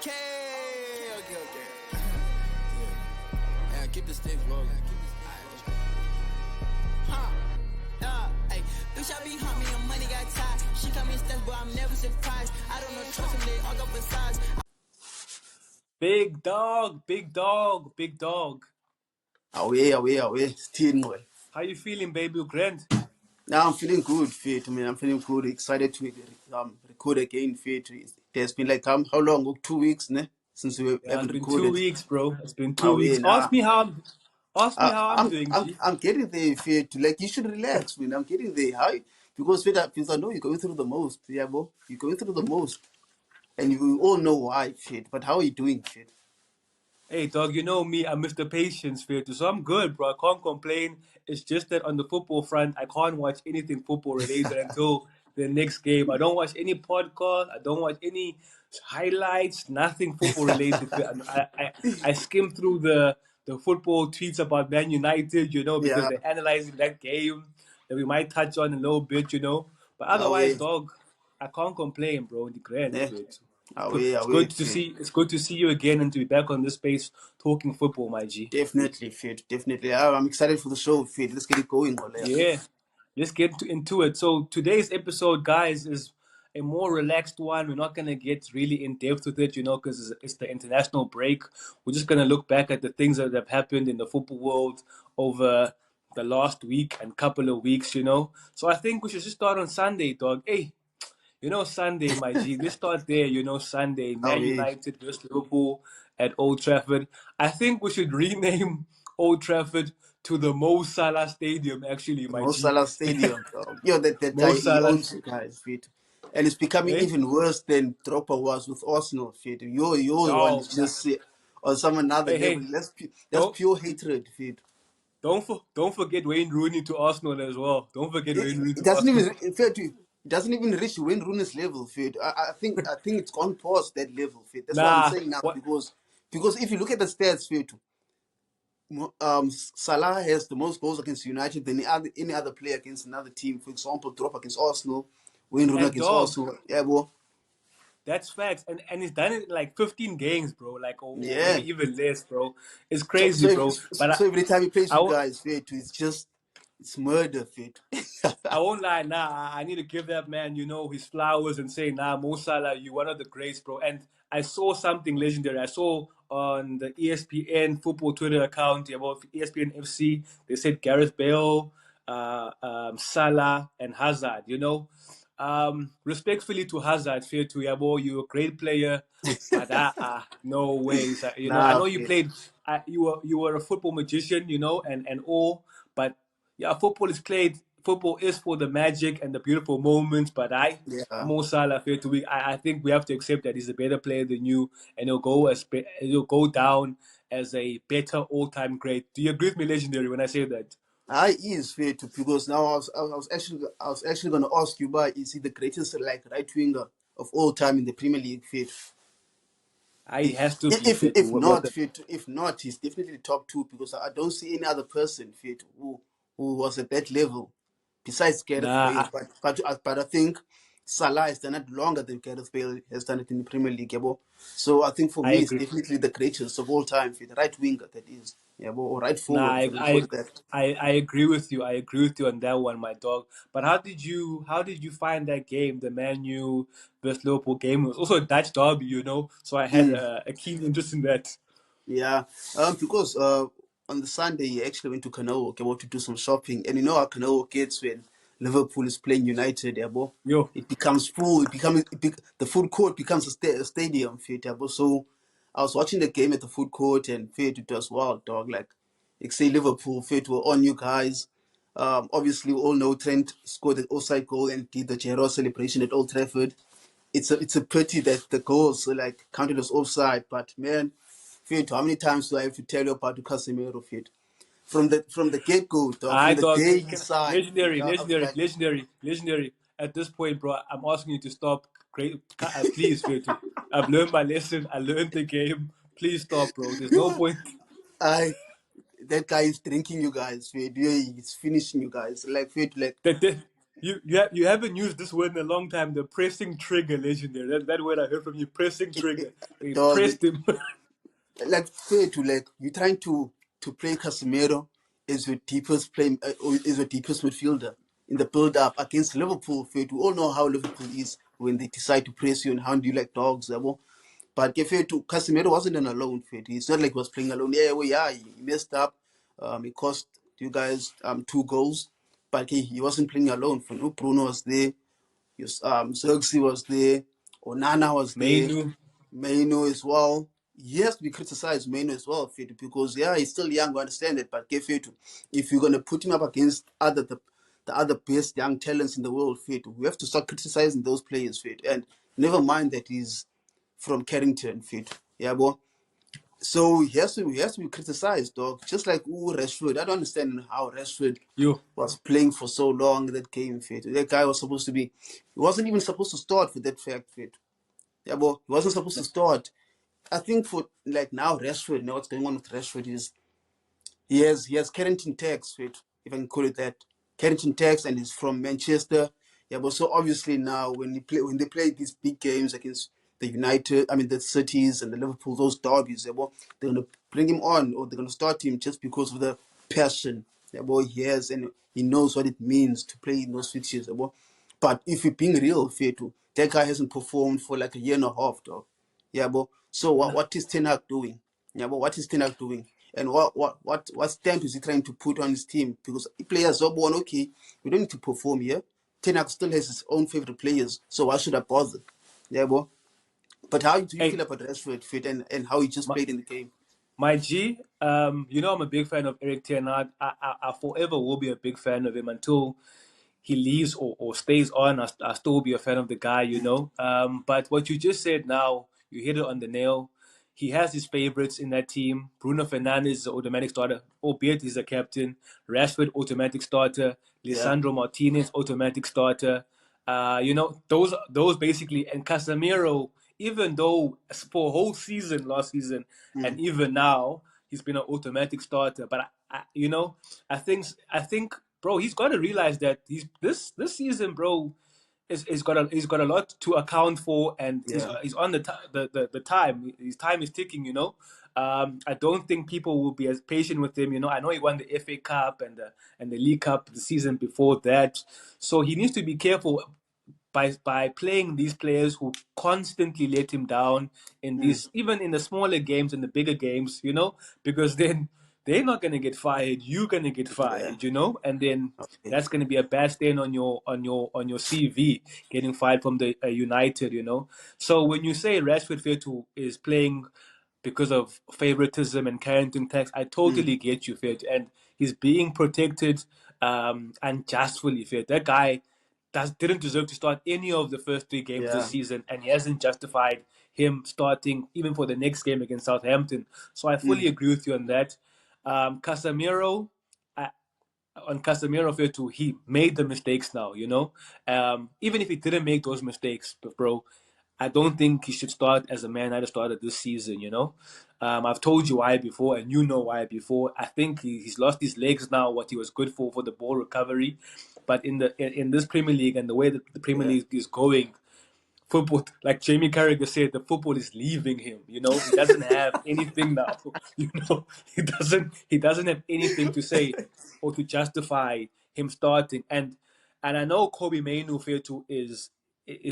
Okay. Yeah, keep the sticks rolling. Hey, bitch, I be hunt me and money got tied. She call me stats, but I'm never surprised. I don't know, trust him, they all go for size. Big dog, big dog, big dog. Away. Still well. How you feeling, baby? Grand? Now I'm feeling good, Fit. I mean, I'm feeling good, excited to record again, Fit. It has been like how long? 2 weeks, ne? Since we Yeah, it's haven't been 2 recorded. weeks, bro. It's been 2 weeks. Away now. Ask me how I'm doing, G. I'm getting there, Fit. Like you should relax, man. I'm getting there. How? Because Fit, I know you're going through the most. Yeah, bro. You're going through the most, and you all know why, Fit. But how are you doing, Fit? Hey, dog, you know me, I'm Mr. Patience, Filter, so I'm good, bro. I can't complain. It's just that on the football front, I can't watch anything football related until the next game. I don't watch any podcast. I don't watch any highlights, nothing football related. I skim through the football tweets about Man United, because Yeah. they're analyzing that game that we might touch on a little bit. But otherwise, Away. dog, I can't complain, bro. The grand Yeah. fit. It's Away, good to Fit. see. It's good to see you again and to be back on this space talking football, my G. Definitely, Fit. Definitely. I'm excited for the show, Fit. Let's get it going, Ole. Yeah, let's get into it. So today's episode, guys, is a more relaxed one. We're not gonna get really in depth with it, because it's the international break. We're just gonna look back at the things that have happened in the football world over the last week and couple of weeks. So I think we should just start on Sunday, dog. Hey, Sunday, my G. Let's start there. Sunday, Man Away. United versus Liverpool at Old Trafford. I think we should rename Old Trafford to the Mo Salah Stadium, actually, my Mo G. Salah Stadium, dog. Yo, that Mo guy, he Salah. owns you guys, Fit. And it's becoming Eh? even worse than Drogba was with Arsenal, Fit. You're one No, is nah. just on some another level. Hey, That's don't pure hatred, Fit. don't forget Wayne Rooney to Arsenal as well. Don't forget It, Wayne Rooney it to doesn't Arsenal. even Fit. It doesn't even reach Wayne Rooney's level, Fit. I think it's gone past that level, Fit. That's what I'm Nah, saying now what? because if you look at the stats, Fit, Salah has the most goals against United than any other player against another team. For example, drop against Arsenal, Wayne Rooney And against dog, Arsenal. Yeah, well, that's facts. And he's done it in like 15 games, bro. Like or yeah. maybe even less, bro. It's So crazy, so if, bro. But so every time he plays I, you I, guys, Fit, it's murder, Fit. I won't lie, nah, I need to give that man, his flowers and say, nah, Mo Salah, you one of the greats, bro. And I saw something legendary. I saw on the ESPN football Twitter account, yeah, about ESPN FC, they said Gareth Bale, Salah, and Hazard. Respectfully to Hazard, fair to Yabo, you're a great player, but no ways. I Nah, know you Fit. played, you were a football magician, and all, but yeah, football is for the magic and the beautiful moments, but Yeah. Mo Salah, fair to we, I think we have to accept that he's a better player than you, and he'll go down as a better all-time great. Do you agree with me, legendary, when I say that? I is fair to because now I was actually gonna ask you, but is he the greatest like right winger of all time in the Premier League? Fit. He has to be If fair to if what not the, fit, if not, he's definitely top two because I don't see any other person fit who was at that level besides Gareth nah. Bale. But I think Salah has done it longer than Gareth Bale has done it in the Premier League. Yeah, bro. So I think for I me, it's agree. definitely the greatest of all time fit, right winger that is. Yeah, bro, or right Nah, forward if I, you can call I it that. I agree with you. I agree with you on that one, my dog. But how did you find that game, the Man U versus Liverpool game? It was also a Dutch derby. So I had Mm. a keen interest in that. Yeah, because on the Sunday he actually went to Canoa, okay, to do some shopping, and you know how Canoa gets when Liverpool is playing United, yeah, bro. Yo, It becomes full. The food court becomes a stadium, fit, yeah, bro. So I was watching the game at the food court, and fit it was wild, dog. Like say Liverpool, fit were on you guys. Obviously, we all know Trent scored the offside goal and did the Gerrard celebration at Old Trafford. It's a pity that the goals are like counted as offside, but man, Fit, how many times do I have to tell you about the Casemiro Fit? From the get go, I from the dog, day he signed, Fit, legendary, I was legendary, like, legendary, legendary. At this point, bro, I'm asking you to stop. Great, please, Virtu. I've learned my lesson. I learned the game. Please stop, bro. There's no point. I that guy is drinking you guys, Fit. Yeah, he's finishing you guys. Like Fit, like That You haven't used this word in a long time. The pressing trigger, legendary. That word I heard from you. Pressing trigger. They Dog, pressed him. like fair to like you're trying to play Casemiro as your deepest play or as your deepest midfielder in the build up against Liverpool. Fair to all know how Liverpool is when they decide to press you and hound you like dogs. But fair to Casemiro wasn't an alone. Fair to, it's not like he was playing alone. Yeah, he messed up. It cost you guys 2 goals, but he wasn't playing alone. For Bruno was there. Yes, Xerxes was there, Onana was there, Mainu. Maino as well. He has to be criticized, Maino as well, Fit, because yeah, he's still young, I understand it, but get Fit, if you're gonna put him up against the other best young talents in the world, Fit, we have to start criticizing those players, Fit, and never mind that he's from Carrington, Fit. Yeah, boy. So he has to be criticized, dog. Just like Rashford. I don't understand how Rashford You. was playing for so long in that game, fit. That guy was supposed to be he wasn't even supposed to start for that fact, fit. Yeah, but he wasn't supposed to start. I think for like now Rashford, now what's going on with Rashford is he has Carrington tax, wait, if I can call it that. Carrington tax, and he's from Manchester. Yeah, but so obviously now when they play these big games against the United, I mean the cities and the Liverpool, those derbies, yeah, well, they're gonna bring him on or they're gonna start him just because of the passion that boy he has and he knows what it means to play in those fixtures. Yeah, boy. But if you're being real, fair to that guy hasn't performed for like a year and a half, dog. Yeah, but so what is Ten Hag doing? Yeah, but what is Ten Hag doing? And what stamp is he trying to put on his team? Because players are born, okay, we don't need to perform here. Ten Hag still has his own favorite players, so why should I bother? Yeah, bro. But how do you Hey, feel about Rashford fit and how he just my, played in the game? my G. I'm a big fan of Eric Ten Hag. I forever will be a big fan of him until he leaves or stays on. I still be a fan of the guy. But what you just said now, you hit it on the nail. He has his favorites in that team. Bruno Fernandes is an automatic starter, albeit he's a captain. Rashford, automatic starter. Yeah. Lisandro Martinez, automatic starter. Those basically, and Casemiro, even though for a whole season last season, and Mm. even now, he's been an automatic starter. But I think, bro, he's got to realize that this season, bro, he's got a lot to account for, and Yeah. he's on the time. His time is ticking. I don't think people will be as patient with him. I know he won the FA Cup and the League Cup the season before that, so he needs to be careful by playing these players who constantly let him down in Mm. these, even in the smaller games and the bigger games, because then they're not gonna get fired, you're gonna get Yeah. fired, and then Okay. that's gonna be a bad stain on your CV, getting fired from the United. So when you say Rashford Fiertu is playing because of favoritism and Carrington tax, I Mm. totally get you, Fit, and he's being protected unjustly, Fit. That guy didn't deserve to start any of the first 3 games this Yeah. season, and he hasn't justified him starting even for the next game against Southampton. So I fully Mm. agree with you on that. Casemiro, on Casemiro fair too, he made the mistakes now. Even if he didn't make those mistakes, but bro, I don't think he should start as a Man United starter this season. I've told you why before, and you know why before. I think he's lost his legs now, what he was good for the ball recovery. But in this Premier League and the way that the Premier Yeah. League is going, football, like Jamie Carragher said, the football is leaving him. He doesn't have anything now. He doesn't have anything to say or to justify him starting. And I know Kobe Mainu Fetu is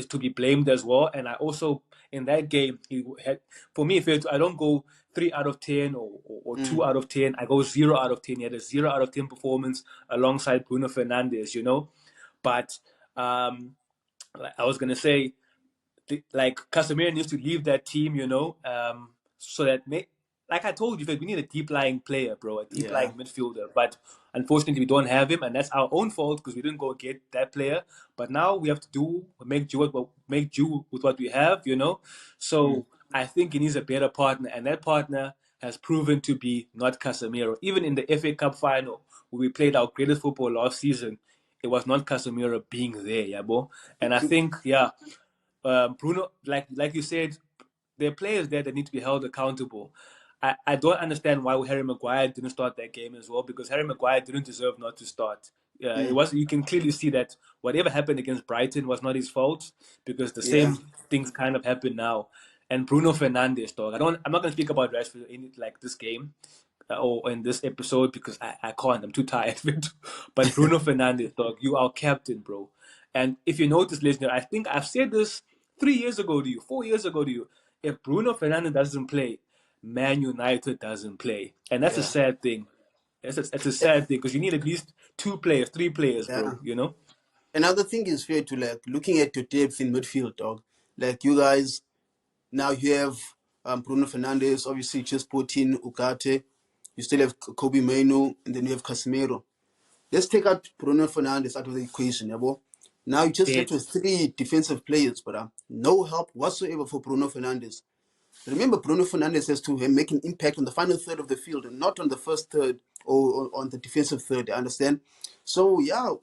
to be blamed as well. And I also, in that game, he had, for me, Fetu, I don't go 3 out of 10 or Mm. 2 out of 10. I go 0 out of 10. He had a 0 out of 10 performance alongside Bruno Fernandes. But like I was gonna say, like Casemiro needs to leave that team, so that like I told you, we need a deep lying player, bro, a deep Yeah. lying midfielder. But unfortunately, we don't have him, and that's our own fault because we didn't go get that player. But now we have to make do with what we have. Mm. So I think he needs a better partner, and that partner has proven to be not Casemiro. Even in the FA Cup final, where we played our greatest football last season, it was not Casemiro being there, yeah, bro. And I think, yeah, Bruno, like you said, there are players there that need to be held accountable. I don't understand why Harry Maguire didn't start that game as well, because Harry Maguire didn't deserve not to start. It was. You can clearly see that whatever happened against Brighton was not his fault because the Yeah. same things kind of happen now. And Bruno Fernandes, dog. I'm not gonna speak about Rashford in like this game or in this episode because I can't. I'm too tired. But Bruno Fernandes, dog, you are captain, bro. And if you notice, listener, I think I've said this 3 years ago to you, 4 years ago to you. If Bruno Fernandes doesn't play, Man United doesn't play, and that's a Yeah. sad thing. It's a sad thing because you need at least 2 players, 3 players, Yeah. bro. You know? Another thing is fair to like looking at your depth in midfield, dog. Like you guys now you have Bruno Fernandes, obviously just put in Ugarte. You still have Kobe Mainu, and then you have Casemiro. Let's take out Bruno Fernandes out of the equation, yeah, bro. Now you just left Dead. with 3 defensive players, but no help whatsoever for Bruno Fernandes. Remember, Bruno Fernandes has to make an impact on the final third of the field and not on the first third or on the defensive third. I understand. So yeah,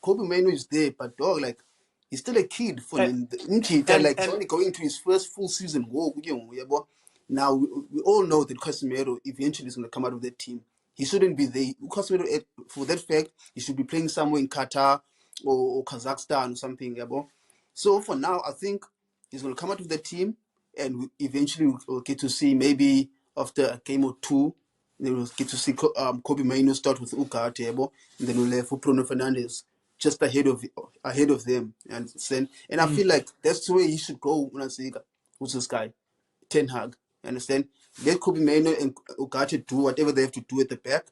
Kobe Manu is there, but dog, like he's still a kid for And like he's and only going to his first full season. Whoa, yeah, boy. Now we all know that Casemiro eventually is going to come out of that team. He shouldn't be there. Casemiro, for that fact, he should be playing somewhere in Qatar or Kazakhstan or something, yeah, boy. So for now, I think he's going to come out of the team, and eventually we'll get to see maybe after a game or two, then we'll get to see Kobe Maino start with Uka Table, and then we'll have Bruno Fernandes just ahead of them. And I feel like that's the way he should go. Who's this guy? Ten Hag. Understand? Let Kobe Maino and Ugarte do whatever they have to do at the back,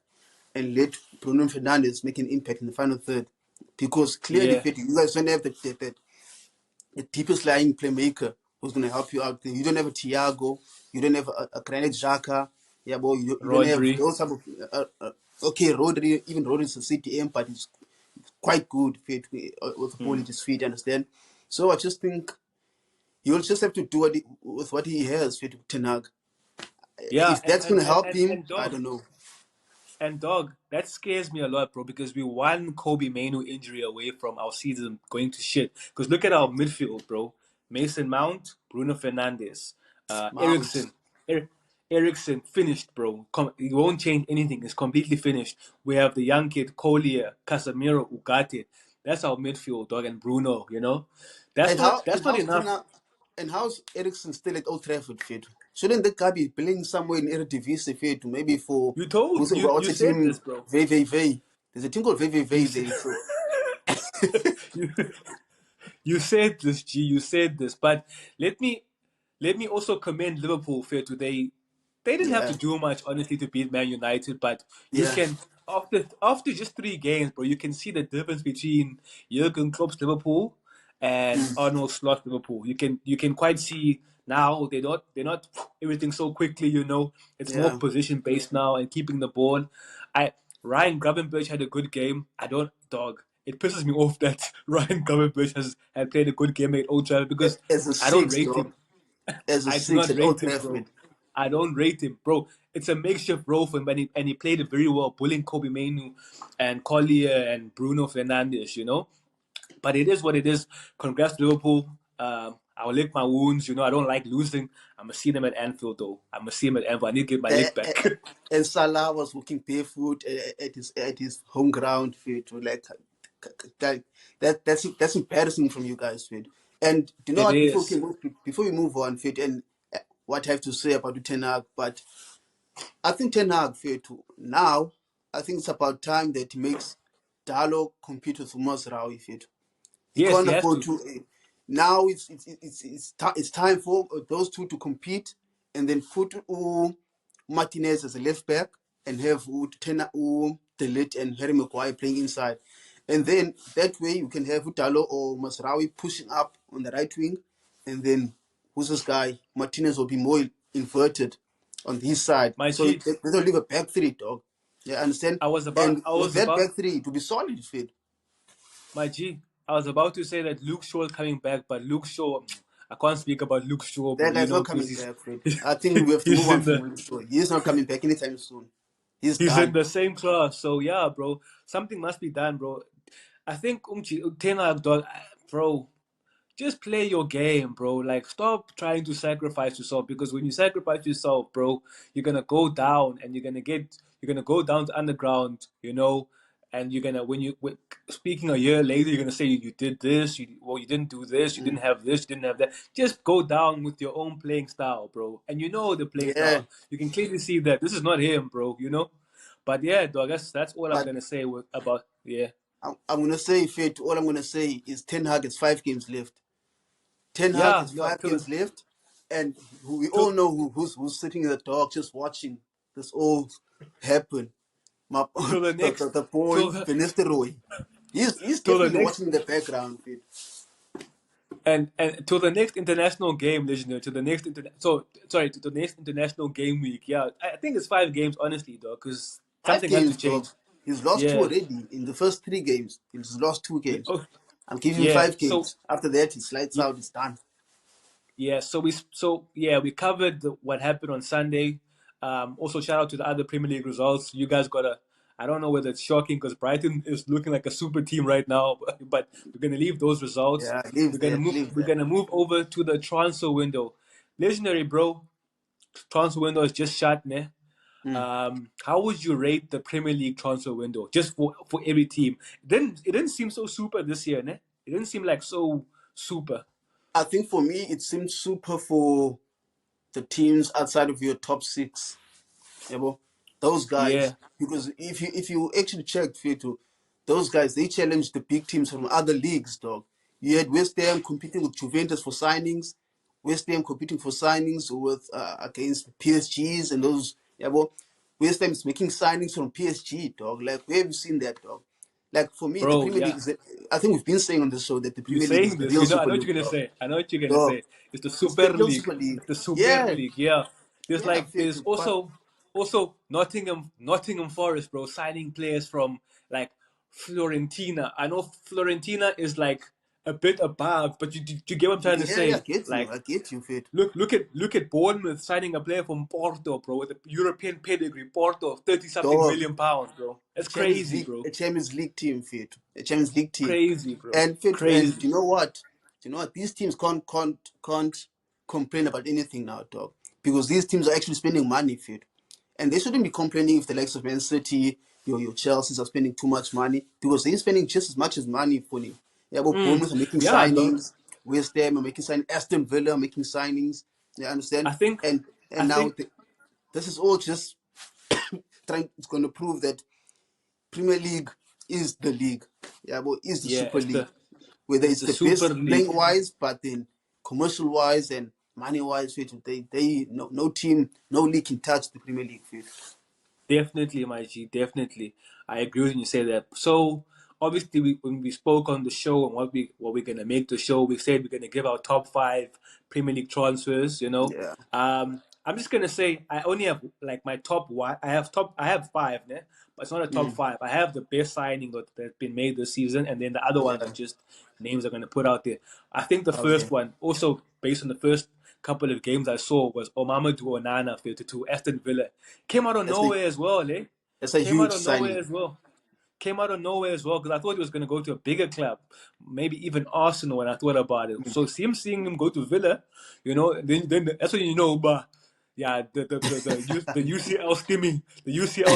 and let Bruno Fernandes make an impact in the final third. Because clearly, yeah, you guys don't have the deepest lying playmaker who's going to help you out there. You don't have a Thiago, you don't have a Granit Xhaka, yeah, boy, you don't have Rodri. those type of. Okay, Rodri, even Rodri's a CTM, but he's quite good fit with the ball at his feet, understand? So I just think he'll just have to do with what he has fit Ten Hag. Yeah, If that's going to help him, and I dog. don't know. And dog, that scares me a lot, bro, because we one Kobe Mainu injury away from our season going to shit. Because look at our midfield, bro. Mason Mount, Bruno Fernandes, Mount. Ericsson. Ericsson finished, bro. He won't change anything. It's completely finished. We have the young kid, Collier, Casemiro, Ugarte. That's our midfield, dog, and Bruno, you know? And how and That's not how's enough. Tena, and how's Ericsson still at Old Trafford fit? Shouldn't the guy be playing somewhere in Eredivisie fit? Maybe for You what's the said team? this, bro. VVV. There's a team called You VVV said, there. So you, you said this, G. You said this, but let me let me also commend Liverpool for today. They didn't have to yeah, do much, honestly, to beat Man United, but you yeah, can after just 3 games, bro, you can see the difference between Jurgen Klopp's Liverpool and Arnold Slot's Liverpool. You can quite see now they're not everything so quickly. It's more yeah. position based now and keeping the ball. I Ryan Gravenberch had a good game. I don't dog. It pisses me off that Ryan Gravenberch had played a good game at Old Trafford because As a I don't six, rate dog. him. As a I do six not at Old rate him, bro. Trafford. I don't rate him, bro. It's a makeshift role for him, and he played it very well, bullying Kobe Mainu and Collier and Bruno Fernandes. But it is what it is. Congrats, Liverpool. I will lick my wounds. I don't like losing. I'm gonna see them at Anfield, though. I'm gonna see them at Anfield. I need to get my Eh, leg eh, back. eh, and Salah was walking barefoot at his home ground fit. Like that's embarrassing from you guys, fit. And you know It what? is. Before we move on, fit, and what I have to say about Ten Hag, but I think Ten Hag, fit now. I think it's about time that he makes Dalo compete with Mazraoui, fit. He Yes, can't he has afford to. to. Now it's time for those two to compete, and then put Martinez as a left back and have Delete and Harry Maguire playing inside, and then that way you can have Utalo or Masraoui pushing up on the right wing, and then who's this guy Martinez will be more inverted on his side, My so G, they don't leave a back three, dog. Yeah, understand? I was about, And I with was that about, back three, to be solid, fit. my G, I was about to say that Luke Shaw is coming back, but Luke Shaw, I can't speak about Luke Shaw, bro. That guy's not Because coming back, Fred. I think we have to he's move on in from the Will Shaw. He's not coming back anytime soon. He's he's in done. the same class. So yeah, bro, something must be done, bro. I think Ten Hag, dog, bro. Just play your game, bro. Like, stop trying to sacrifice yourself because when you sacrifice yourself, bro, you're gonna go down and you're gonna go down to underground, and you're gonna speaking a year later, you're gonna say you did this, you didn't do this, you didn't have this, you didn't have that. Just go down with your own playing style, bro. And you know the playing Yeah, style. You can clearly see that this is not him, bro. You know. But yeah, dog. That's all I'm but gonna say about yeah. I'm gonna say, Fit. All I'm gonna say is Ten Hag has 5 games left. Ten Hag Yeah, has no, five games left, and we all to know who's sitting in the dark just watching this all happen. My, till the next the boy till the Van Nistelrooy. He's till the definitely next watching in the background, Fit. and to the next international game, listener, to the next to the next international game week. Yeah, I think it's 5 games, honestly, though, because Five something has to games, dog. change. He's lost two Yeah. already in the first 3 games. He's lost two Yeah. games. Oh, I'm giving him yeah. 5 games. After that, he slides Yeah, out. It's done. yeah. We covered what happened on Sunday. Also, shout out to the other Premier League results. You guys got a. I don't know whether it's shocking because Brighton is looking like a super team right now, but we're gonna leave those results. Yeah, leave that. Leave We're that. gonna move over to the transfer window. Legendary, bro. Transfer window is just shut, ne? Mm. How would you rate the Premier League transfer window just for every team? It didn't seem so super this year, ne? It didn't seem like so super. I think for me, it seems super for the teams outside of your top six. Yeah, bro. Those Yeah. guys, because if you actually check Fito, those guys they challenged the big teams from other leagues, dog. You had West Ham competing with Juventus for signings, West Ham competing for signings with against PSGs and those. Yeah, bro. West Ham is making signings from PSG, dog. Like where have you seen that, dog? Like for me, the Bro, Premier League yeah. is. I think we've been saying on the show that the You're Premier League is saying the this. real I Super know what League, you're gonna dog. say. I know what you're gonna Dog, say. It's the it's the Super real League. Super League. It's the Super Yeah, League. Yeah. There's yeah, like there's Fito. But also Nottingham Forest, bro, signing players from like Florentina. I know Florentina is like a bit above, but you get what I'm trying to yeah, I say? get you. Like I get you, Fito. look at Bournemouth signing a player from Porto, bro, with a European pedigree. Porto, 30 something Dog. million pounds, bro. That's Champions crazy, League, bro. a Champions League team, fit. A Champions League team. Crazy, bro. And fit, and Crazy. you know what? You know what? These teams can't complain about anything now, dog. Because these teams are actually spending money, fit. And they shouldn't be complaining if the likes of Man City, your Chelsea's are spending too much money. Because they're spending just as much as money for you. Yeah, but Bournemouth are making Yeah, dog. signings, West Ham are making signings, Aston Villa are making signings. You understand? I think I And now think this is all just it's going to prove that Premier League is the league. Yeah, but is the yeah, Super League. Whether it's it's the the Super best League. playing wise, but then commercial wise and money wise, they no team, no league can touch the Premier League field. Definitely, my G. Definitely, I agree when you say that. So obviously, when we spoke on the show and what we're gonna make the show, we said we're gonna give our top 5 Premier League transfers. Yeah. I'm just gonna say I only have like my top one. I have 5, né? But it's not a top Mm. 5. I have the best signing that's been made this season, and then the other ones are Yeah. just names I'm gonna put out there. I think the Okay. first one, also based on the first couple of games I saw, was Mamadou Onana to Aston Villa. Came out of That's a nowhere as well, eh? that's a Came out huge of nowhere signing. as well. Came out of nowhere as well because I thought he was going to go to a bigger club, maybe even Arsenal. When I thought about it, Mm. so seeing him go to Villa, then that's when you know, but yeah, the UCL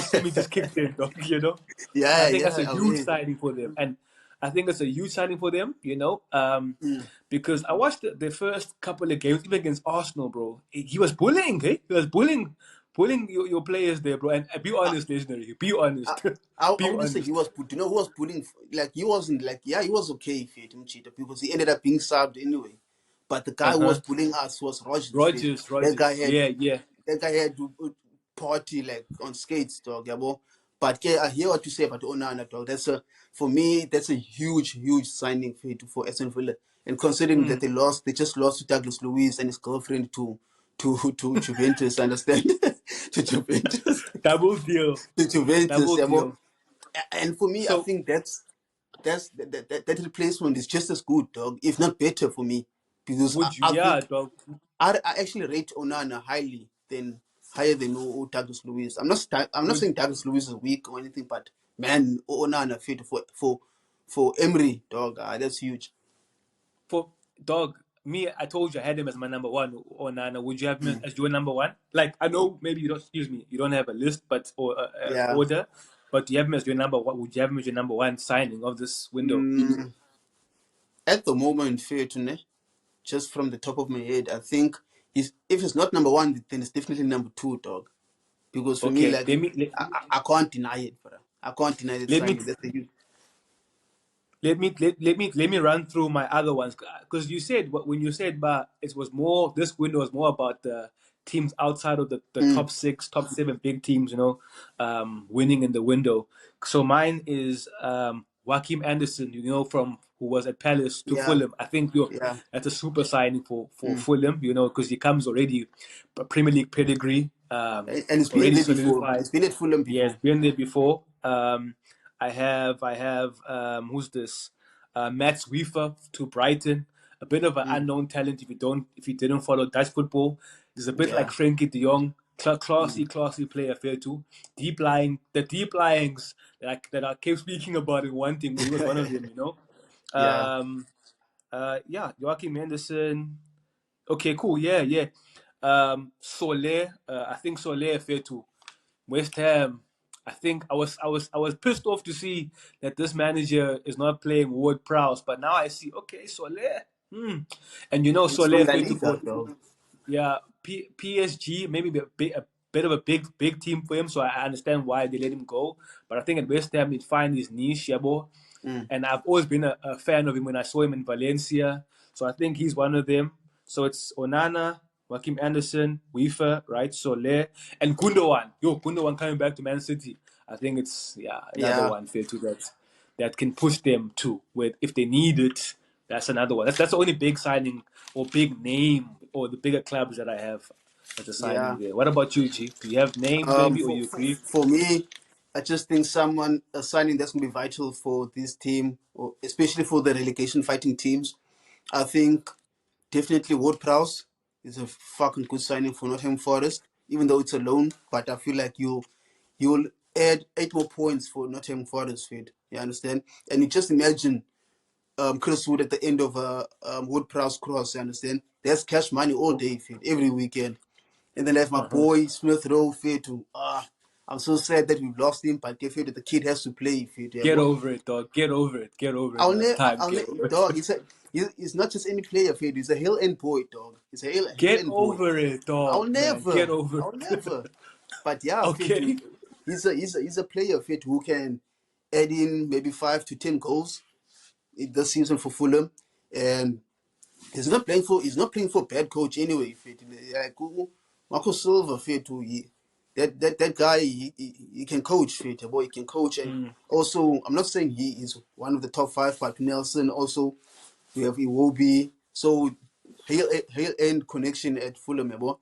stimmy just kicked in, dog, and I Yeah, think that's yeah, a I huge mean, signing for them, and I think it's a huge signing for them, mm. because I watched the first couple of games, even against Arsenal, bro. He was bullying, hey, he was bullying your players there, bro. And be I, honest, legendary, be I, honest, I be wouldn't say he honest. was. Do you know who was pulling? Like he wasn't like he was okay if he didn't cheat because he ended up being subbed anyway. But the guy Uh who was huh. bullying us was Rogers. Fit. That guy Rogers. had Yeah, yeah. that guy had to party like on skates, dog. Yeah, bro. But yeah, I hear what you say about Onana, dog. For me, that's a huge signing for Aston Villa. And considering that Mm. they just lost to Douglas Luiz and his girlfriend to Juventus. Understand? To Juventus, Double deal. to Juventus. Double Yeah, bro. deal. And for me, I So think that replacement is just as good, dog, if not better for me, because would you? I Yeah, think dog. I actually rate Onana higher than Douglas Luiz. I'm not Would saying Douglas Luiz is weak or anything, but man, Onana fit for Emery, dog. That's huge. for dog me? I told you I had him as my number one. Or Nana, would you have him as your number one? Like I know maybe you don't. Excuse me, you don't have a list, but or Yeah, order. But do you have him as your number one? Would you have him as your number one signing of this window? At the moment, fair to ne, just from the top of my head, I think if it's not number one, then it's definitely number two, dog. Because for me, Okay, like I can't deny it, bro. I can't deny that let me signing. That's the huge. let me run through my other ones because you said when you said but it was more this window was more about the teams outside of the top six, top seven big teams, winning in the window. So mine is Joachim Anderson, from who was at Palace to Yeah, Fulham. I think yeah. that's a super signing for Fulham, because he comes already Premier League pedigree, And it's been already there before. solidified. It's been at Fulham Yeah, it's before. been there before. I have who's this? Max Weaver to Brighton. A bit of an unknown talent if you didn't follow Dutch football. He's a bit Yeah. like Frankie de Jong, classy player, fair too. The deep lyings that I kept speaking about in one team. He was one of them. Yeah. Um, yeah, Joachim Henderson. Okay, cool. Yeah, yeah. Soler. I think Soler fair too. West Ham. I think I was pissed off to see that this manager is not playing Ward Prowse, but now I see okay, Soler. And It's from Soler La fair to Liga, for dog. yeah, PSG maybe a bit of a big team for him, so I understand why they let him go. But I think at West Ham he'd find his niche, yabo. And I've always been a fan of him when I saw him in Valencia. So I think he's one of them. So it's Onana, Joachim Anderson, Weaver, right? Soler, and Gundogan. Gundogan coming back to Man City. I think it's another Yeah. one fair to that can push them to with if they need it. That's another one. That's the only big signing or big name or the bigger clubs that I have as a signing Yeah. there. What about you, G? Do you have names maybe or For, you for, agree? for me, I just think a signing that's going to be vital for this team, or especially for the relegation fighting teams. I think definitely Ward Prowse is a fucking good signing for Nottingham Forest, even though it's a loan. But I feel like you'll add 8 more points for Nottingham Forest, Fed. You understand? And you just imagine Chris Wood at the end of a Wood Prowse cross. You understand? There's cash money all day, Fed, every weekend. And then I have my boy Smith Rowe Fed to I'm so sad that we've lost him, but I feel that the kid has to play, Fed. Yeah, Get bro. over it, dog. Get over it. Get over it, man. It's time. Get over Dog. it. He's not just any player, Fed. He's a hell end boy, dog. He's a hell Get end boy. over it, I'll dog, man. Get never, over I'll it. never. But yeah, Fed, Okay. he's a player, Fed, who can add in maybe 5 to 10 goals in this season for Fulham, and he's not playing for bad coach anyway. Fit. Like Marco Silva, fit. That guy he can coach. Fit. Boy, he can coach, and also I'm not saying he is one of the top five, but Nelson also we have Iwobi. So he'll end connection at Fulham, boy.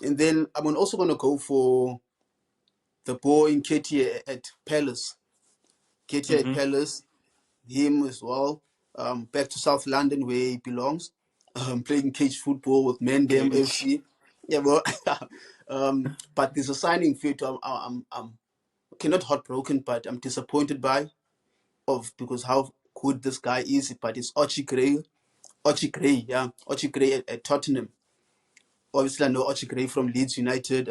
And then I'm also gonna go for the boy in Ketia at Palace. Ketia at Palace, him as well. Back to South London where he belongs. Playing cage football with Mendem Cage. FC. Yeah, well, but there's a signing fee to I'm okay, not heartbroken, but I'm disappointed by because how good this guy is. But it's Archie Gray, yeah, Archie Gray at Tottenham. Obviously, I know Archie Gray from Leeds United.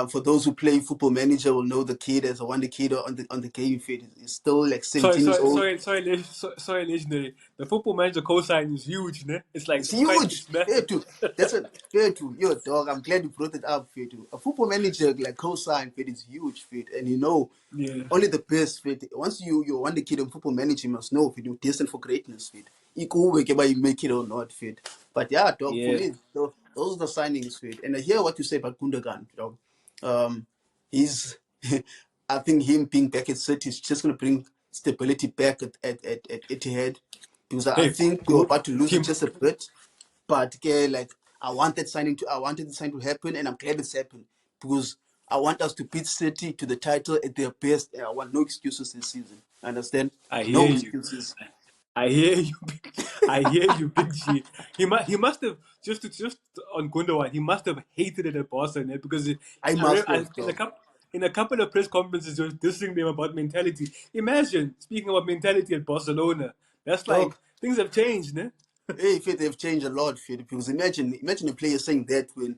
For those who play Football Manager, will know the kid as a wonder kid on the game feed. He's still like Sorry, 17 years sorry, old. sorry, sorry, sorry, legendary. The football manager cosign is huge, ne? It's like It's huge. it's Fair massive. to. That's a fair to. Yo, dog. I'm glad you brought it up. Fair to. A football manager like co-sign fit is huge. Fit, and Yeah. only the best. Fit. Once you want the kid in football manager, you must know if you're destined for greatness. Fit. You go whether you make it or not. Fit. But yeah, dog. For Yeah. me, those are the signings. Fit. And I hear what you say about Gundogan, dog. He's. I think him being back at City is just gonna bring stability back at Etihad because I Hey, think we were go about to lose it team. just a bit. But like I wanted the sign to happen, and I'm glad it's happened because I want us to beat City to the title at their best. And I want no excuses this season. Understand? I No hear you. excuses. I hear you. I hear you, Big G. He must have just on Gundogan. He must have hated it at Barcelona because I must have though. in a couple of press conferences, he was dissing them about mentality. Imagine speaking about mentality at Barcelona. That's Dog. like things have changed, ne? Hey, Fit, they've changed a lot, Fit, because imagine a player saying that when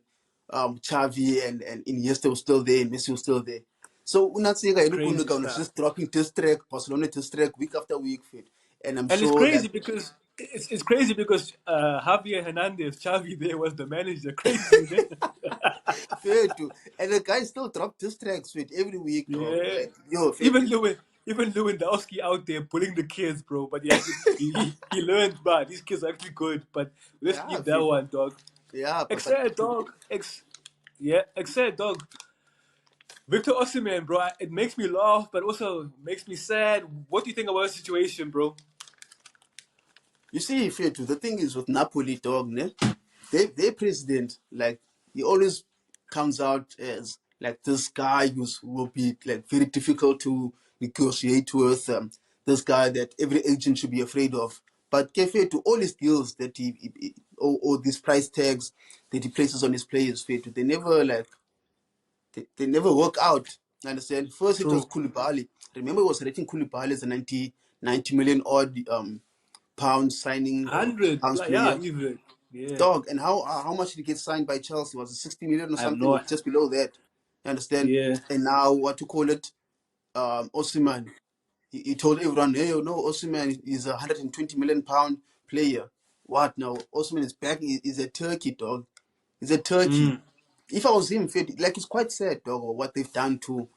Xavi and Iniesta was still there and Messi was still there. So Unatsega Crazy Inukunuka was stuff. just dropping this track, Barcelona this track week after week, fit. And I'm And it's sure crazy like because Javier Hernandez, Xavi there was the manager. Crazy, man. fair to, and the guy still dropped this tracks fit every week, dog. Yeah. Like yo, fair. Even Lewandowski out there pulling the kids, bro. But yeah, he learned, but these kids are actually good. But let's Yeah, leave that fit. one, dog. Yeah, but Except dog. Except dog. Victor Osihmen, bro. It makes me laugh, but also makes me sad. What do you think about the situation, bro? you see, fair to, the thing is with Napoli, dog, ne? Their president, like he always comes out as like this guy who's will be like very difficult to negotiate with, this guy that every agent should be afraid of. But Kefe, to all his deals that or these price tags that he places on his players, fair to, they never like they never work out. Understand? First it was True. Koulibaly. Remember, it was rating Koulibaly as a 90 million odd pound signing or 100, pounds like, yeah, player. even. Yeah. Dog, and how much did he get signed by Chelsea? Was it 60 million or I have something, or no. just below that? You understand? Yeah. And now what to call it? Osihmen. He told everyone, hey, you know, Osihmen is a 120 million pound player. What now? Osihmen is back. He's a turkey, dog. He's a turkey. Mm. If I was him, fit, like it's quite sad, dog, what they've done to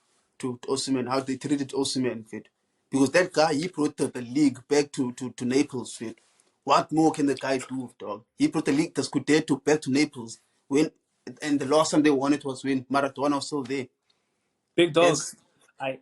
Osihmen, how they treated Osihmen, fit. Because that guy, he brought the league back to Naples, fit. What more can the guy do, dog? He brought the league, the Scudetto, back to Naples. When and the last time they won it was when Maradona was still there. Big dog. Yes, I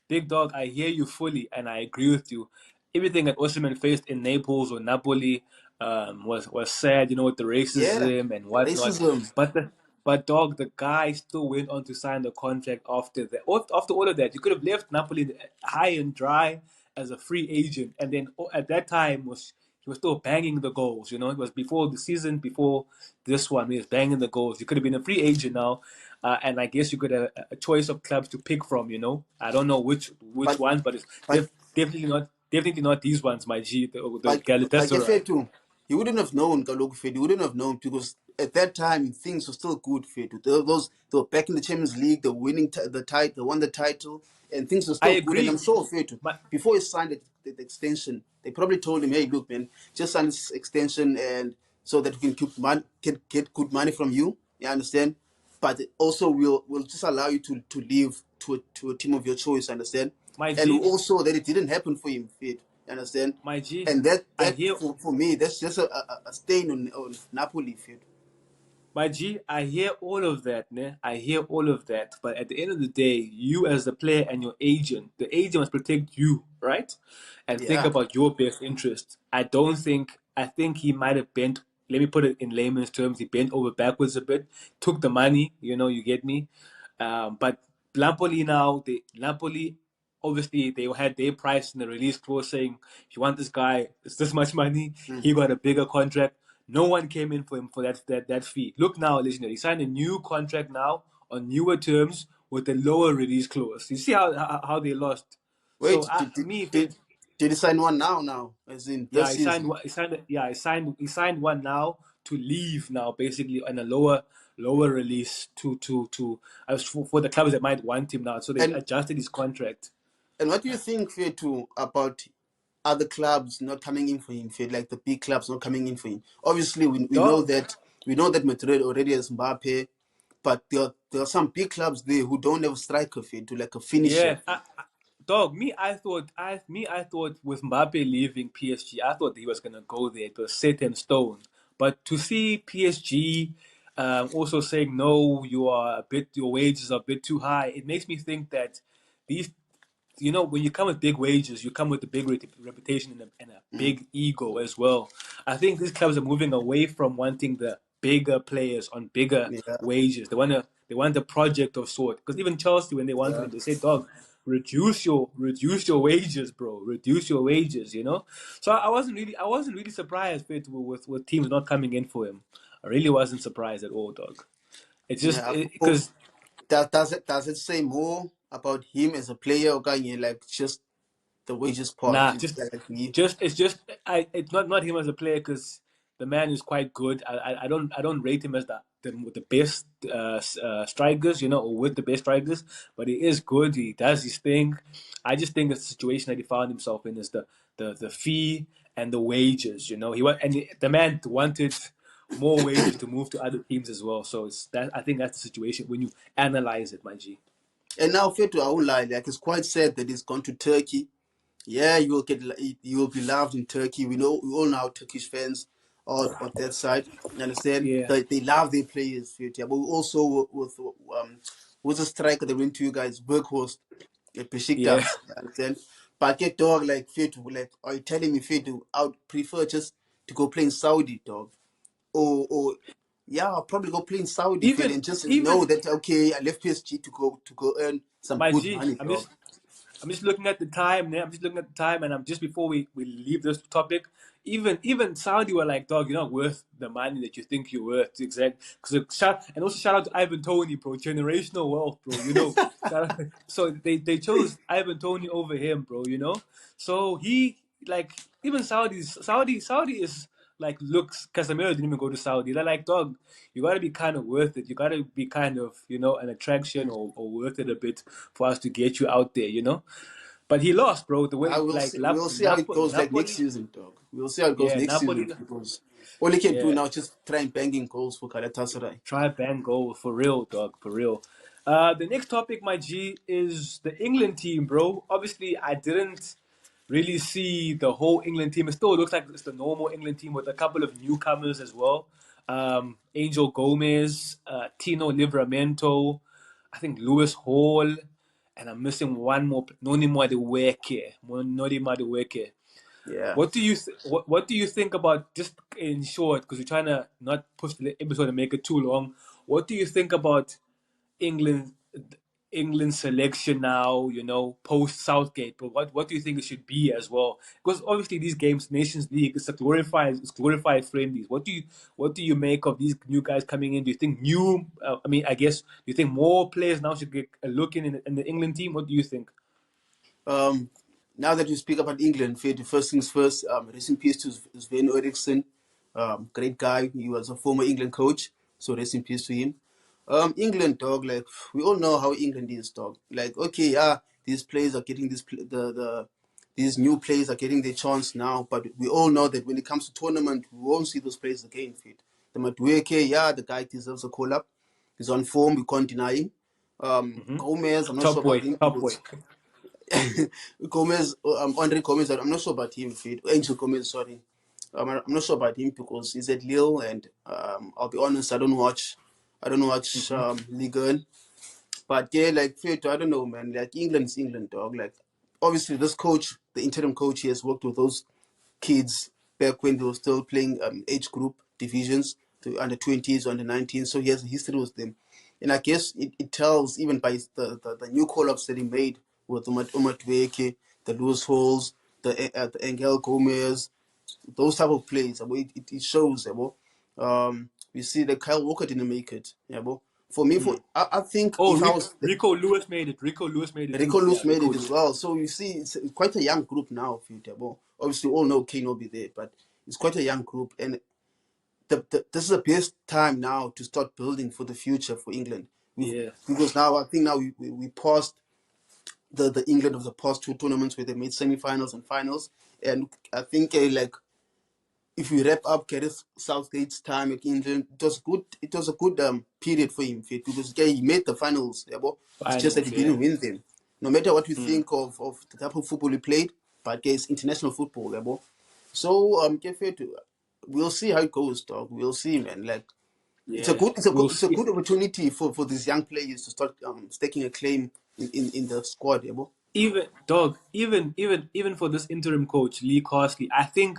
Big dog, I hear you fully, and I agree with you. Everything that Osimhen faced in Naples or Napoli was sad, with the yeah, racism and the whatnot. racism. But dog, the guy still went on to sign the contract after that. After all of that, you could have left Napoli high and dry as a free agent, and then at that time he was still banging the goals. It was before the season, before this one. He was banging the goals. You could have been a free agent now, and I guess you could have a choice of clubs to pick from. I don't know which But ones, but it's but definitely not these ones, my G. The But Galatasaray. Fetu, he wouldn't have known Kaloku Fetu. He wouldn't have known because at that time things were still good. Fetu. They were back in the Champions League. They were winning the title. They won the title, and things were I still good. And I'm agree, sure Fetu, but before he signed the extension, they probably told him, "Hey, look, man, just sign this extension, and so that we can get good money from you. You understand? But also we'll just allow you to leave to a team of your choice. Understand? my And G, also that it didn't happen for him. Fetu. You understand? my G, And that I that hear for me, that's just a stain on Napoli field. My G, I hear all of that, ne? I hear all of that. But at the end of the day, you as the player and your agent, the agent must protect you, right? And think Yeah. about your best interest. I think he might have bent, let me put it in layman's terms, he bent over backwards a bit, took the money, you get me? But Napoli, obviously, they had their price in the release clause saying, if you want this guy, it's this much money. Mm. He got a bigger contract. No one came in for him for that fee. Look now, legendary. He signed a new contract now on newer terms with a lower release clause. You see how they lost. So Wait, did, did, me, did, did he sign one now? Now, as in yeah, this season. he signed one now to leave now, basically on a lower release to as for the clubs that might want him now. So they And adjusted his contract. and what do you think, Fair, too, about other clubs not coming in for him? Fair, like the big clubs not coming in for him. Obviously, Dog. we know that Madrid already has Mbappe, but there are some big clubs there who don't have a striker, Fair, to like a finisher. Yeah, dog. I thought with Mbappe leaving PSG, I thought he was gonna go there. It was set in stone. But to see PSG also saying no, your wages are a bit too high. It makes me think that these when you come with big wages, you come with a big reputation and a Mm. big ego as well. I think these clubs are moving away from wanting the bigger players on bigger Yeah, wages. They want a project of sort. Because even Chelsea, when they wanted yeah. him, they said, "Dog, reduce your wages, bro. Reduce your wages." So I wasn't really surprised with teams not coming in for him. I really wasn't surprised at all, dog. It's just Yeah. because Does it say more about him as a player, or can you like just the wages part? Nah, It's like me. it's not him as a player because the man is quite good. I don't rate him as the best strikers, or with the best strikers. But he is good. He does his thing. I just think the situation that he found himself in is the fee and the wages. The man wanted more wages to move to other teams as well. So it's that I think that's the situation when you analyze it, my G. And now, fair to our own lie, like it's quite sad that he's gone to Turkey. Yeah, you will be loved in Turkey. We all know how Turkish fans are on that side. You understand? Yeah, They love their players, but we also with a striker that went to you guys, Berghorst at yeah. Besiktas. You understand? But get dog like fit, like are you telling me fit? I would prefer just to go play in Saudi, dog, or yeah, I'll probably go play in Saudi, fit, Even and just know even that okay, I left PSG to go earn some my good G, money, I'm dog. just looking at the time. I'm just looking at the time, and I'm just before we leave this topic. Even Saudi were like, dog, you're not worth the money that you think you're worth. Exactly. And also shout out to Ivan Tony, bro. Generational wealth, bro. Shout out, so they chose Ivan Tony over him, bro. So he like even Saudi is like looks. Casemiro didn't even go to Saudi. They're like, dog, you got to be kind of worth it. You got to be kind of an attraction or worth it a bit for us to get you out there. But he lost, bro. The way I will like see. We'll see how it goes like next Napoli, season, dog. We'll see how it goes yeah, next Napoli, season because all he can do yeah. now is just try and banging goals for Galatasaray. Try ban goal for real, dog, for real. The next topic, my G, is the England team, bro. Obviously, I didn't really see the whole England team. It still looks like it's the normal England team with a couple of newcomers as well. Angel Gomez, Tino Livramento, I think Lewis Hall, and I'm missing one more. Noni Madueke. Noni Madueke. Yeah. What do you think about, just in short, because we're trying to not push the episode and make it too long? What do you think about England England selection now? Post Southgate, but what do you think it should be as well? Because obviously these games, Nations League, it's glorified friendlies. What do you make of these new guys coming in? Do you think new? I mean, I guess, do you think more players now should get a look in the England team? What do you think? Um, Now that you speak about England, first things first. Rest in peace to Sven Eriksson. Great guy. He was a former England coach, so rest in peace to him. England, dog. Like we all know how England is, dog. Like okay, yeah, these players are getting these new players are getting their chance now, but we all know that when it comes to tournament, we won't see those players again. The Madueke, yeah, the guy deserves a call up. He's on form. We can't deny him. Gomez, I'm not sure Top about boy, him top boy. because Gomez, Andre Gomez, I'm not sure about him. Angel Gomez, sorry. I'm not sure about him because he's at Lille, and I'll be honest, I don't watch Hmm. Ligue 1. But yeah, like I don't know, man. Like England's England, dog. Like obviously, this coach, the interim coach, he has worked with those kids back when they were still playing age group divisions, to under 20s, under 19s. So he has a history with them, and I guess it tells even by the new call ups that he made with Umar Dweke, the Lewis Halls, the Angel Gomez, those type of plays. It shows. We see that Kyle Walker didn't make it. For me, I think Oh, if I was Rico Lewis made it. Rico Lewis made it too. Rico Yeah, Luz made Rico it as Lewis. well. So you see, it's quite a young group now. Obviously, all know Kane will be there, but it's quite a young group, and this is the best time now to start building for the future for England. Yeah, Because now I think now we passed the England of the past two tournaments where they made semi-finals and finals, and I think like if we wrap up Gareth Southgate's time at England, it was good. It was a good period for him, because he made the finals. It's just that finals. he Yeah. didn't win them. No matter what we think of the type of football he played, but it's international football. So we'll see how it goes, dog. We'll see, man. Like it's a Yeah, good it's a we'll good it's a see. good opportunity for these young players to start staking a claim in the squad. Even for this interim coach Lee Carsley, I think,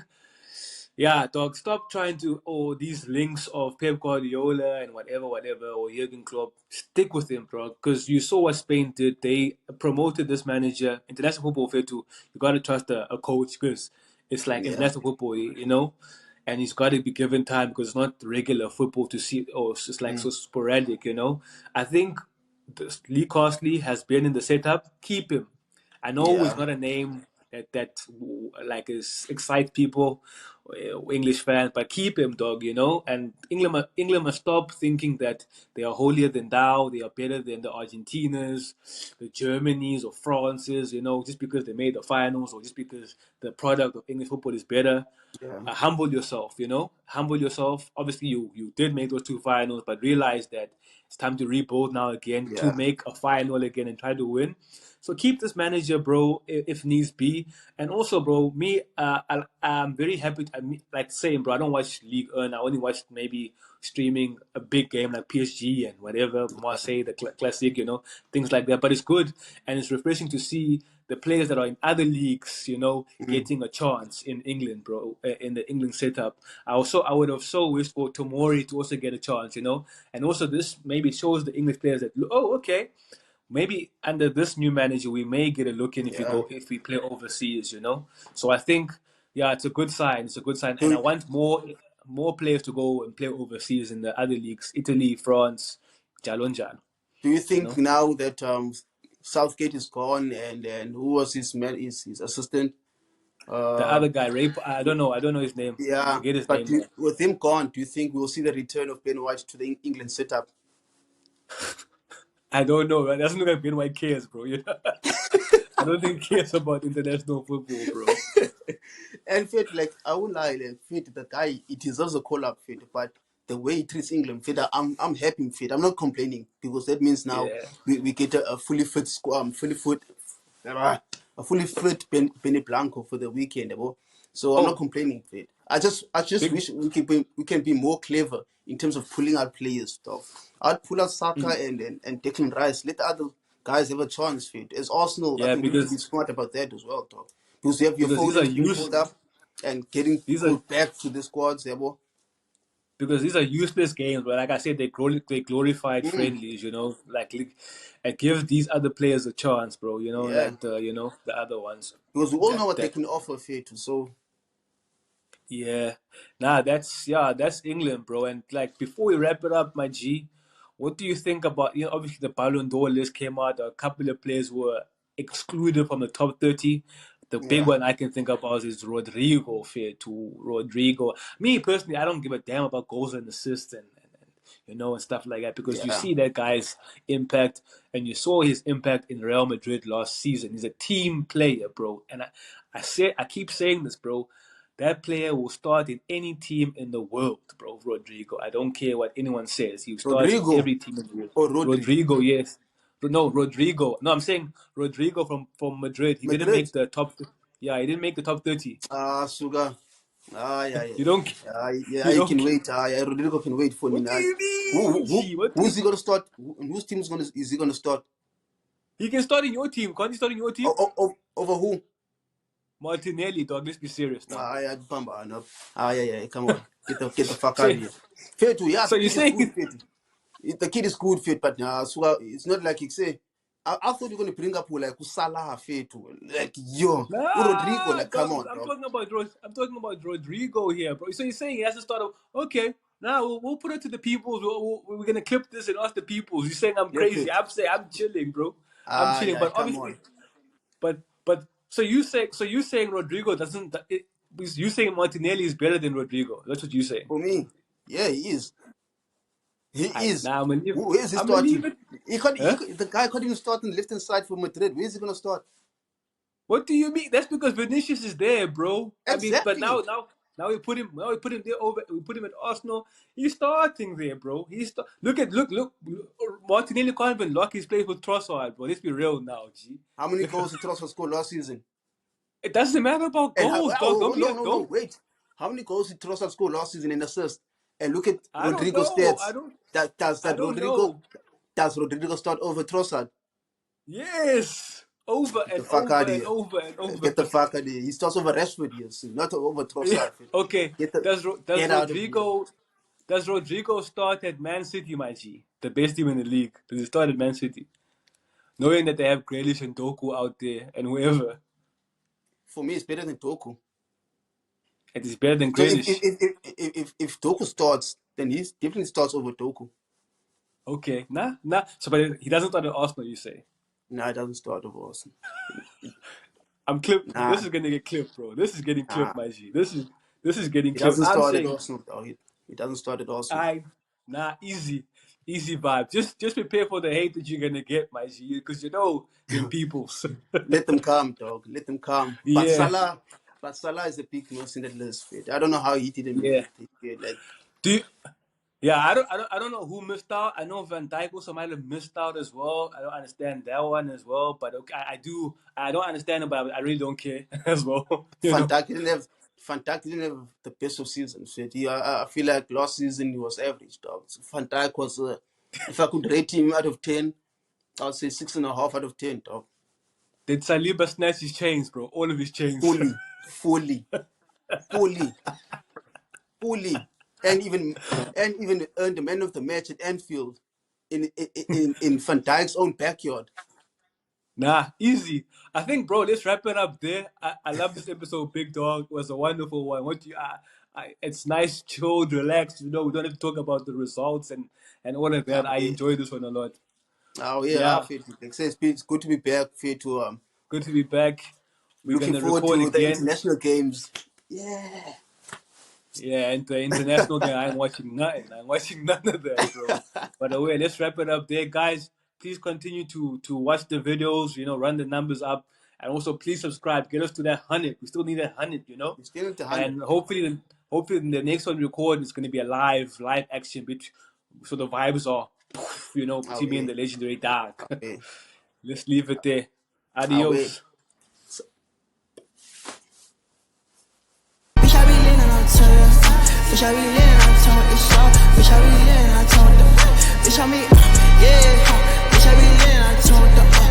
yeah, dog, stop trying to, these links of Pep Guardiola and whatever, or Jurgen Klopp. Stick with him, bro, because you saw what Spain did. They promoted this manager. International football, fair too. You got to trust a coach, because it's like Yeah, international football, and he's got to be given time because it's not regular football to see, or it's just like so sporadic. I think Lee Carsley has been in the setup. Keep him. I know it's yeah, not a name that like excites people, English fans, but keep him, dog. And England must stop thinking that they are holier than thou. They are better than the Argentinas, the Germanys, or Frances. Just because they made the finals, or just because the product of English football is better. Yeah, Humble yourself. Humble yourself. Obviously, you did make those two finals, but realize that it's time to rebuild now again to yeah. make a final again and try to win. So keep this manager, bro, if needs be. And also, bro, me, I'm very happy. Like saying, bro, I don't watch League One. I only watch maybe streaming a big game like PSG and whatever, Marseille, the classic, things like that. But it's good and it's refreshing to see the players that are in other leagues, Mm, getting a chance in England, bro, in the England setup. I would have so wished for Tomori to also get a chance, and also this maybe shows the English players that, oh, okay, maybe under this new manager we may get a look in yeah. if we play overseas. So I think, yeah, it's a good sign. It's a good sign, and I Do, want more players to go and play overseas in the other leagues, Italy, France, Jalon Jal. do you You think know, now that Southgate is gone and who was his assistant? the Uh, other guy, Ray, I don't know his name. I yeah, forget his but name now. with him gone, do you think we'll see the return of Ben White to the England setup? I don't know. That doesn't look like Ben White cares, bro. I don't think he cares about international football, bro. And fit, like I won't lie, like, fit the guy, it deserves a call up fit, but the way he treats England, fit, I'm happy fit. I'm not complaining because that means now Yeah. we get a fully fit squad, a fully fit Benny Blanco for the weekend, bro. So I'm not Oh, complaining fit. I just big. wish we can be more clever in terms of pulling out players stuff. I'd pull out Saka Mm. and Declan Rice. Let the other guys have a chance fit. As Arsenal, I Yeah, think we need to be because smart about that as well, dog. Because you have your because these are Fodens being use pulled up and getting these are pulled back to the squads, yeah, bro. because these are useless games. But like I said, they glorified Mm, friendlies. And give these other players a chance, bro. yeah. Like the other ones. Because we all That know what they that can offer fit. So Yeah, that's England, bro. And like before we wrap it up, my G, what do you think about obviously the Balon d'Or list came out. A couple of players were excluded from the top 30. The big yeah, one I can think about is Rodrigo. Fair to Rodrigo. Me personally, I don't give a damn about goals and assists and stuff like that because you yeah. see that guy's impact and you saw his impact in Real Madrid last season. He's a team player, bro. And I keep saying this, bro. That player will start in any team in the world, bro. Rodrigo. I don't care what anyone says. He starts in Rodrigo every team in the world. or Rodri. Rodrigo, yes. No, Rodrigo. No, I'm saying Rodrigo from Madrid. He didn't Madrid. make the top. Yeah, he didn't make the top 30. Ah, Sugar. Ah, yeah, yeah, You yeah. don't. Yeah, You you don't. can wait. Ah, yeah, Rodrigo can wait for me What do now. you mean? Gee, what do Who's you? he gonna start? Whose team is he gonna start? He can start in your team. Can't he start in your team? Over who? Martinelli, dog. Let's be serious now. Ah, yeah, Bamba, no. Ah, yeah, yeah. Come on, get the fuck out So, of here. Fair to yeah, so the you're kid is good saying fit. The kid is good fit, but so it's not like he say. I thought you were gonna bring up like Salah fit, like yo, Rodrigo, nah, like come dog. on, dog. I'm talking about Rodrigo here, bro. So you're saying he has to start. Okay, now we'll put it to the people. We're gonna clip this and ask the people. You're saying I'm Yeah, crazy. fit. I'm saying I'm chilling, bro. I'm Ah, chilling. yeah, But come obviously, on. but you saying Rodrigo doesn't. You saying Martinelli is better than Rodrigo. That's what you saying. For me, yeah, he is. He I is. now I'm gonna leave. Where is he I'm gonna starting? leave it. He Huh? could, the guy couldn't even start on the left hand side for Madrid. Where is he gonna start? What do you mean? That's because Vinicius is there, bro. I mean, but Exactly. now we put him there over. We put him at Arsenal. He's starting there, bro. Look. Martinelli can't even lock his place with Trossard, bro. Let's be real now, G. How many Look, goals did Trossard score last season? it doesn't matter about And goals, dog. oh, Don't be no, a no, no, don't. wait. How many goals did Trossard score last season in assists? And look at I don't Rodrigo's know. stats. That does I that don't Rodrigo know. does Rodrigo start over Trossard? Yes, over Get the and fuck out over of and here. over and Get the over. fuck out of here. He starts over Rashford, yes, not over Trossard. Okay. Does Get out of here. Rodrigo start at Man City, my G? The best team in the league. Does he start at Man City? Knowing that they have Grealish and Doku out there and whoever. For me, it's better than Doku. It is better than So if if Grealish. if if, if, if Doku starts, then he definitely starts over Doku. Okay. Nah. So but he doesn't start at Arsenal, you say. Nah, it doesn't start over Arsenal. I'm clipped. This Nah, is gonna get clipped, bro. This is getting nah. clipped, my G. This is This is getting He close. doesn't I'm start at saying, Arsenal, though. He doesn't start at Arsenal. easy, easy vibe. Just prepare for the hate that you're gonna get, my G, because you know them peoples. Let them come, dog. Let them come. Yeah, But Salah is a big nose in the list. Fit. I don't know how he didn't make yeah. it. Like Do you, yeah, I don't know who missed out. I know Van Dijk also might have missed out as well. I don't understand that one as well. But okay, I do. I don't understand it, but I really don't care as well. You Van know. Dijk didn't have the best of seasons. Fit. I feel like last season he was average, dog. So Van Dijk was, if I could rate him out of 10, I'd say 6.5 out of 10, dog. Did Saliba snatch his chains, bro? All of his chains. Fully, fully, fully, fully, and even earned the man of the match at Anfield in Van Dijk's own backyard. Nah, easy. I think, bro, let's wrap it up there. I love this episode, Big Dog. It was a wonderful one. It's nice, chilled, relaxed. You know, we don't have to talk about the results and all of that. Oh I yeah, enjoy this one a lot. oh yeah, I Yeah, feel it. It's good to be back. Feel to good to be back. We're looking gonna forward record to the again. international games. Yeah, Yeah, and the international game, I'm watching nothing. I'm watching none of that, bro. By the way, let's wrap it up there, guys. Please continue to watch the videos. You know, run the numbers up, and also please subscribe. Get us to that 100. We still need that 100. You know, we're still at the 100. and hopefully the next one we record is going to be a live action, which so the vibes are, you know, Oh between me yeah, and the legendary Dark. yeah, Let's leave it there. oh yeah. Adios. Bitch, I be leaning on to you. Bitch, I be leaning on to it's up. Bitch, I be leaning on to the. Bitch, I be, yeah. Bitch, I be leaning on to the.